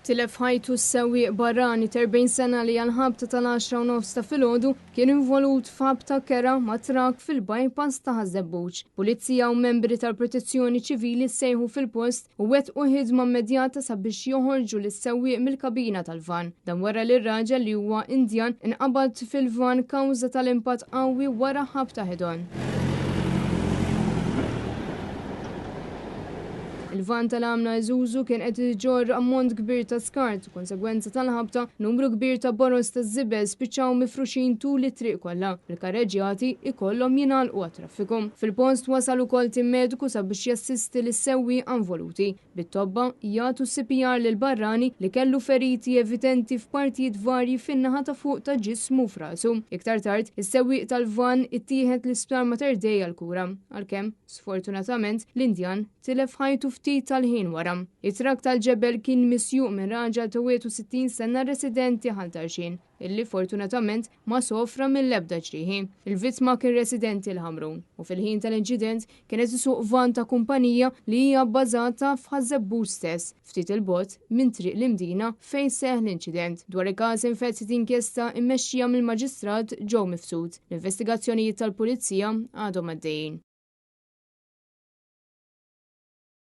Tilef ħajtu s-sewwieq barrani 40 sena li għal-ħabta tal-10:09 ta' filgħodu kien involut f'ħabta kera ma' trak fil-bypass ta' Ħażebbuġ. Pulizija u membri tal-Protezzjoni Ċivili sejħu fil-post u wettqu ħidma immedjata sabiex joħorġu lis-sewwieq mill-kabina tal-van. Dan wara li r-raġel li huwa Indjan inqabad fil-van kawża tal-impatt qawwi wara ħabta ħidon. Il-van tal-Amna Isuzu kien qed iġorr ammont kbir ta' skart u konsegwenza tal-ħabta numru kbir ta' boros ta' żibel spiċċaw mifruxin tul it-triq kollha. Il-karreġjati ikollhom jingħalqu għat-traffiku. Fil-post wasal ukoll tim mediku sabiex jassisti lis-sewwieq involuti. Bit-tobba jagħtu CPR lil barrani li kellu feriti evidenti f'partijiet varji fin-naħa ta' fuq ta' ġismu f'rasu. Iktar tard, is-sewwieq tal-van ittieħed l-Isptar Mater Dei għall-kura, għalkemm sfortunatament l-Indjan tilef ħajtu ftit tal-ħin wara. It-trak tal-ġebel kien misjuq minn raġel ta' 61 sena residenti ħaltarxin, illi fortunatament ma sofra mill-ebda ġrieħi. Il-vittma kien residenti l-Ħamrun u fil-ħin tal-inċident kienet isuq van ta' kumpanija li hija bbażata f'Ħażebbuġ stess, ftit il-bogħod minn triq l-imdina fejn seħħ l-inċident. Dwar il-każ infettit inkjesta mmexxija mill-Maġistrat Joe Mifsud. L-investigazzjonijiet tal-Pulizija għadhom għaddejjin.